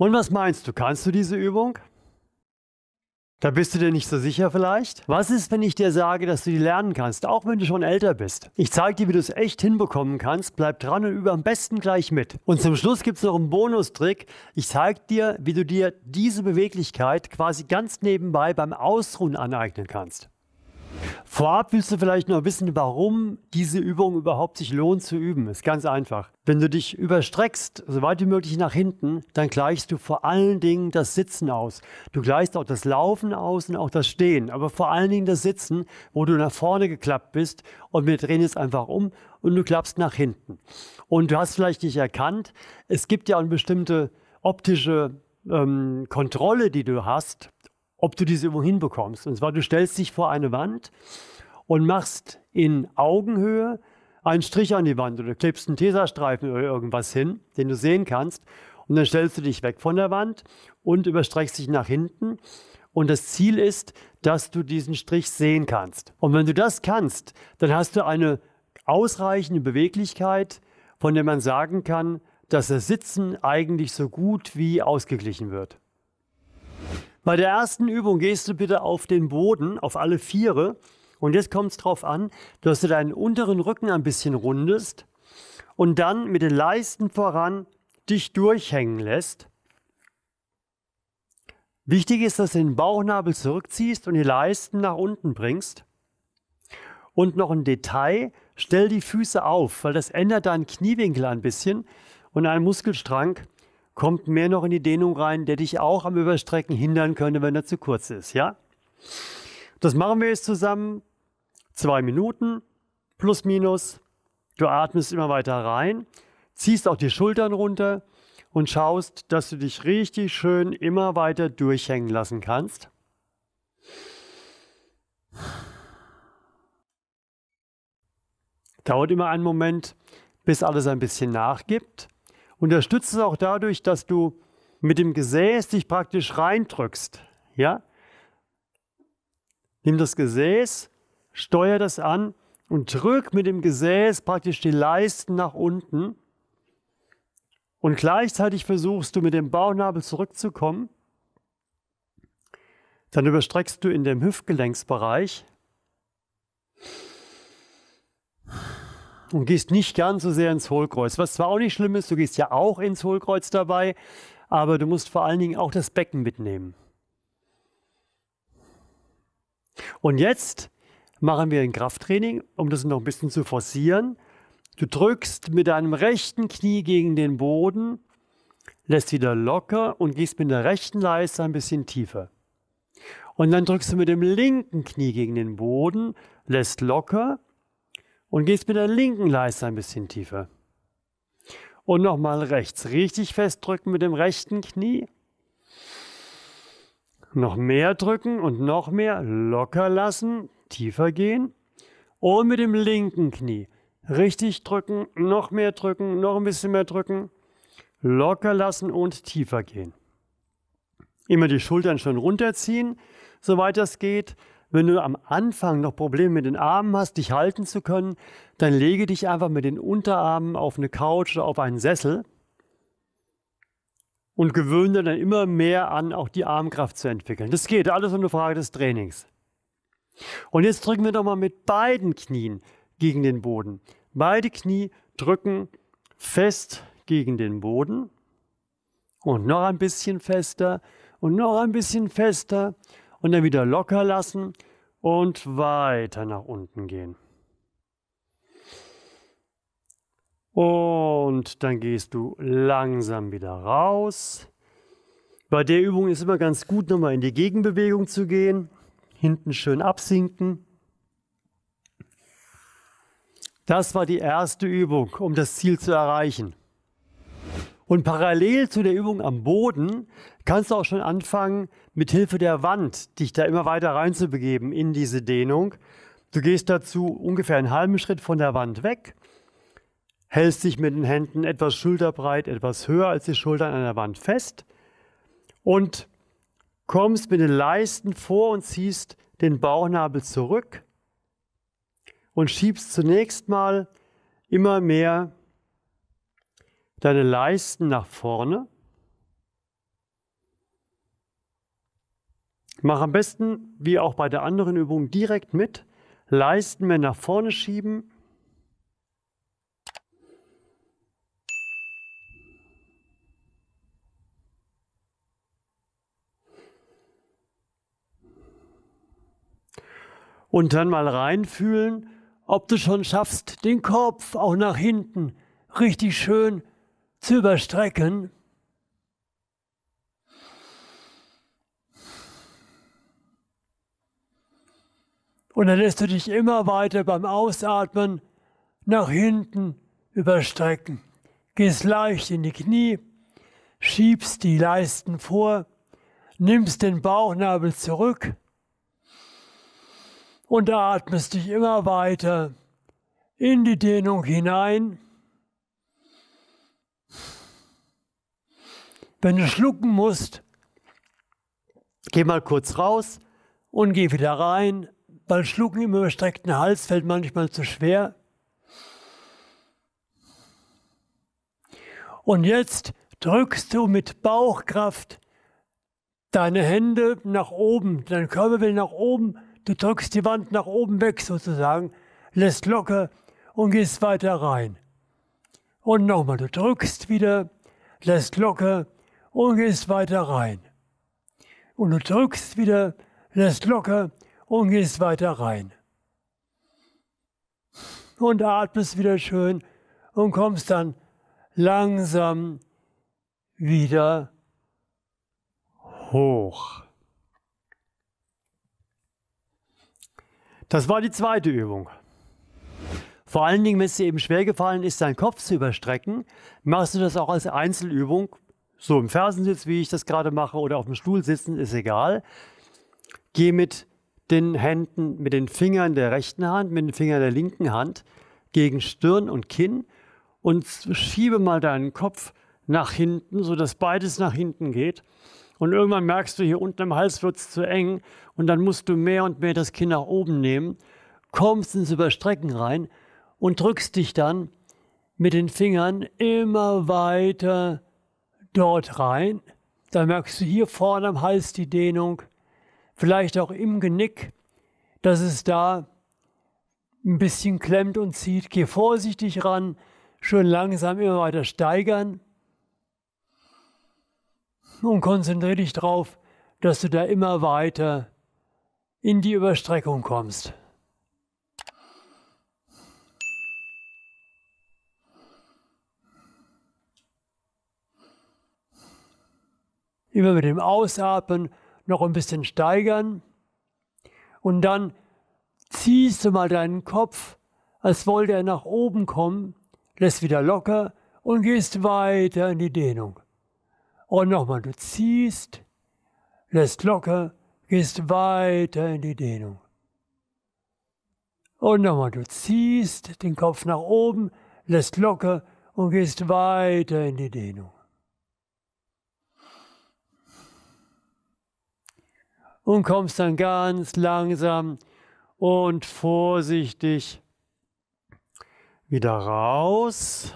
Und was meinst du, kannst du diese Übung? Da bist du dir nicht so sicher vielleicht? Was ist, wenn ich dir sage, dass du die lernen kannst, auch wenn du schon älter bist? Ich zeige dir, wie du es echt hinbekommen kannst. Bleib dran und übe am besten gleich mit. Und zum Schluss gibt es noch einen Bonustrick. Ich zeige dir, wie du dir diese Beweglichkeit quasi ganz nebenbei beim Ausruhen aneignen kannst. Vorab willst du vielleicht noch wissen, warum diese Übung überhaupt sich lohnt zu üben. Ist ganz einfach. Wenn du dich überstreckst, so weit wie möglich nach hinten, dann gleichst du vor allen Dingen das Sitzen aus. Du gleichst auch das Laufen aus und auch das Stehen, aber vor allen Dingen das Sitzen, wo du nach vorne geklappt bist und wir drehen es einfach um und du klappst nach hinten. Und du hast vielleicht nicht erkannt, es gibt ja eine bestimmte optische Kontrolle, die du hast, ob du diese Übung hinbekommst. Und zwar, du stellst dich vor eine Wand und machst in Augenhöhe einen Strich an die Wand oder klebst einen Tesastreifen oder irgendwas hin, den du sehen kannst. Und dann stellst du dich weg von der Wand und überstreckst dich nach hinten. Und das Ziel ist, dass du diesen Strich sehen kannst. Und wenn du das kannst, dann hast du eine ausreichende Beweglichkeit, von der man sagen kann, dass das Sitzen eigentlich so gut wie ausgeglichen wird. Bei der ersten Übung gehst du bitte auf den Boden, auf alle Viere. Und jetzt kommt es darauf an, dass du deinen unteren Rücken ein bisschen rundest und dann mit den Leisten voran dich durchhängen lässt. Wichtig ist, dass du den Bauchnabel zurückziehst und die Leisten nach unten bringst. Und noch ein Detail, stell die Füße auf, weil das ändert deinen Kniewinkel ein bisschen und ein Muskelstrang kommt mehr noch in die Dehnung rein, der dich auch am Überstrecken hindern könnte, wenn er zu kurz ist. Ja? Das machen wir jetzt zusammen. 2 Minuten, plus minus. Du atmest immer weiter rein, ziehst auch die Schultern runter und schaust, dass du dich richtig schön immer weiter durchhängen lassen kannst. Dauert immer einen Moment, bis alles ein bisschen nachgibt. Unterstützt es auch dadurch, dass du mit dem Gesäß dich praktisch reindrückst. Ja? Nimm das Gesäß, steuer das an und drück mit dem Gesäß praktisch die Leisten nach unten. Und gleichzeitig versuchst du mit dem Bauchnabel zurückzukommen. Dann überstreckst du in dem Hüftgelenksbereich und gehst nicht ganz so sehr ins Hohlkreuz. Was zwar auch nicht schlimm ist, du gehst ja auch ins Hohlkreuz dabei, aber du musst vor allen Dingen auch das Becken mitnehmen. Und jetzt machen wir ein Krafttraining, um das noch ein bisschen zu forcieren. Du drückst mit deinem rechten Knie gegen den Boden, lässt wieder locker und gehst mit der rechten Leiste ein bisschen tiefer. Und dann drückst du mit dem linken Knie gegen den Boden, lässt locker und gehst mit der linken Leiste ein bisschen tiefer. Und nochmal rechts. Richtig festdrücken mit dem rechten Knie. Noch mehr drücken und noch mehr locker lassen, tiefer gehen. Und mit dem linken Knie. Richtig drücken, noch mehr drücken, noch ein bisschen mehr drücken. Locker lassen und tiefer gehen. Immer die Schultern schon runterziehen, soweit das geht. Wenn du am Anfang noch Probleme mit den Armen hast, dich halten zu können, dann lege dich einfach mit den Unterarmen auf eine Couch oder auf einen Sessel und gewöhne dann immer mehr an, auch die Armkraft zu entwickeln. Das geht, alles eine Frage des Trainings. Und jetzt drücken wir doch mal mit beiden Knien gegen den Boden. Beide Knie drücken fest gegen den Boden und noch ein bisschen fester und noch ein bisschen fester. Und dann wieder locker lassen und weiter nach unten gehen. Und dann gehst du langsam wieder raus. Bei der Übung ist immer ganz gut, nochmal in die Gegenbewegung zu gehen. Hinten schön absinken. Das war die erste Übung, um das Ziel zu erreichen. Und parallel zu der Übung am Boden kannst du auch schon anfangen, mit Hilfe der Wand dich da immer weiter reinzubegeben in diese Dehnung. Du gehst dazu ungefähr einen halben Schritt von der Wand weg, hältst dich mit den Händen etwas schulterbreit, etwas höher als die Schultern an der Wand fest und kommst mit den Leisten vor und ziehst den Bauchnabel zurück und schiebst zunächst mal immer mehr deine Leisten nach vorne Mach am besten, wie auch bei der anderen Übung, direkt mit. Leisten wir nach vorne schieben. Und dann mal reinfühlen, ob du schon schaffst, den Kopf auch nach hinten richtig schön zu überstrecken. Und dann lässt du dich immer weiter beim Ausatmen nach hinten überstrecken. Gehst leicht in die Knie, schiebst die Leisten vor, nimmst den Bauchnabel zurück und atmest dich immer weiter in die Dehnung hinein. Wenn du schlucken musst, geh mal kurz raus und geh wieder rein, weil Schlucken im überstreckten Hals fällt manchmal zu schwer. Und jetzt drückst du mit Bauchkraft deine Hände nach oben, dein Körper will nach oben, du drückst die Wand nach oben weg sozusagen, lässt locker und gehst weiter rein. Und nochmal, du drückst wieder, lässt locker und gehst weiter rein. Und du drückst wieder, lässt locker und gehst weiter rein. Und atmest wieder schön und kommst dann langsam wieder hoch. Das war die zweite Übung. Vor allen Dingen, wenn es dir eben schwer gefallen ist, deinen Kopf zu überstrecken, machst du das auch als Einzelübung. So im Fersensitz, wie ich das gerade mache, oder auf dem Stuhl sitzen, ist egal. Geh mit den Händen, mit den Fingern der rechten Hand, mit den Fingern der linken Hand gegen Stirn und Kinn und schiebe mal deinen Kopf nach hinten, sodass beides nach hinten geht. Und irgendwann merkst du, hier unten im Hals wird es zu eng und dann musst du mehr und mehr das Kinn nach oben nehmen, kommst ins Überstrecken rein und drückst dich dann mit den Fingern immer weiter dort rein. Da merkst du hier vorne am Hals die Dehnung, vielleicht auch im Genick, dass es da ein bisschen klemmt und zieht. Geh vorsichtig ran, schön langsam immer weiter steigern und konzentriere dich darauf, dass du da immer weiter in die Überstreckung kommst. Immer mit dem Ausatmen noch ein bisschen steigern und dann ziehst du mal deinen Kopf, als wollte er nach oben kommen, lässt wieder locker und gehst weiter in die Dehnung. Und nochmal, du ziehst, lässt locker, gehst weiter in die Dehnung. Und nochmal, du ziehst den Kopf nach oben, lässt locker und gehst weiter in die Dehnung. Und kommst dann ganz langsam und vorsichtig wieder raus.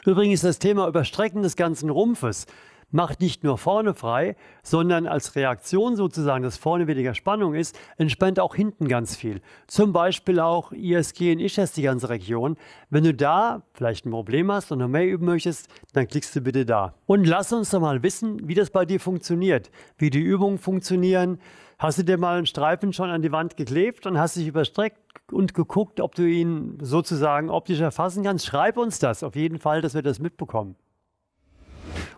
Übrigens, das Thema Überstrecken des ganzen Rumpfes macht nicht nur vorne frei, sondern als Reaktion sozusagen, dass vorne weniger Spannung ist, entspannt auch hinten ganz viel. Zum Beispiel auch ISG und Ischias, die ganze Region. Wenn du da vielleicht ein Problem hast und noch mehr üben möchtest, dann klickst du bitte da. Und lass uns doch mal wissen, wie das bei dir funktioniert, wie die Übungen funktionieren. Hast du dir mal einen Streifen schon an die Wand geklebt und hast dich überstreckt und geguckt, ob du ihn sozusagen optisch erfassen kannst? Schreib uns das auf jeden Fall, dass wir das mitbekommen.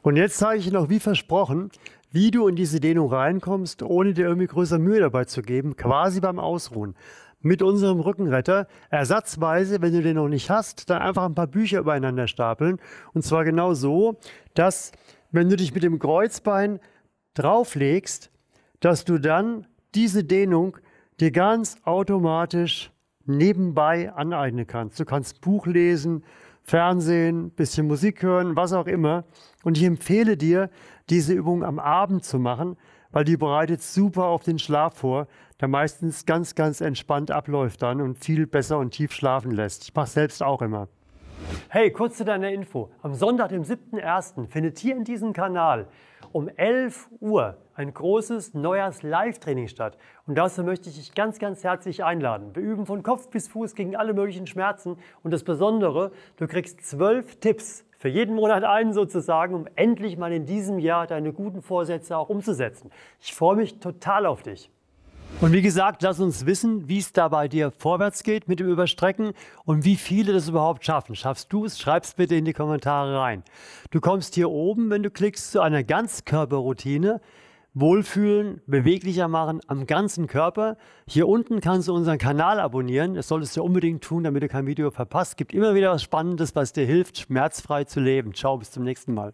Und jetzt zeige ich dir noch, wie versprochen, wie du in diese Dehnung reinkommst, ohne dir irgendwie größer Mühe dabei zu geben, quasi beim Ausruhen. Mit unserem Rückenretter, ersatzweise, wenn du den noch nicht hast, dann einfach ein paar Bücher übereinander stapeln. Und zwar genau so, dass, wenn du dich mit dem Kreuzbein drauflegst, dass du dann diese Dehnung dir ganz automatisch nebenbei aneignen kannst. Du kannst Buch lesen, Fernsehen, bisschen Musik hören, was auch immer. Und ich empfehle dir, diese Übung am Abend zu machen, weil die bereitet super auf den Schlaf vor, der meistens ganz, ganz entspannt abläuft dann und viel besser und tief schlafen lässt. Ich mache es selbst auch immer. Hey, kurz zu deiner Info. Am Sonntag, dem 7.1. findet hier in diesem Kanal um 11 Uhr ein großes Neujahrs-Live-Training statt. Und dazu möchte ich dich ganz, ganz herzlich einladen. Wir üben von Kopf bis Fuß gegen alle möglichen Schmerzen. Und das Besondere, du kriegst 12 Tipps, für jeden Monat einen sozusagen, um endlich mal in diesem Jahr deine guten Vorsätze auch umzusetzen. Ich freue mich total auf dich. Und wie gesagt, lass uns wissen, wie es da bei dir vorwärts geht mit dem Überstrecken und wie viele das überhaupt schaffen. Schaffst du es? Schreib's bitte in die Kommentare rein. Du kommst hier oben, wenn du klickst, zu einer Ganzkörperroutine. Wohlfühlen, beweglicher machen am ganzen Körper. Hier unten kannst du unseren Kanal abonnieren. Das solltest du unbedingt tun, damit du kein Video verpasst. Es gibt immer wieder was Spannendes, was dir hilft, schmerzfrei zu leben. Ciao, bis zum nächsten Mal.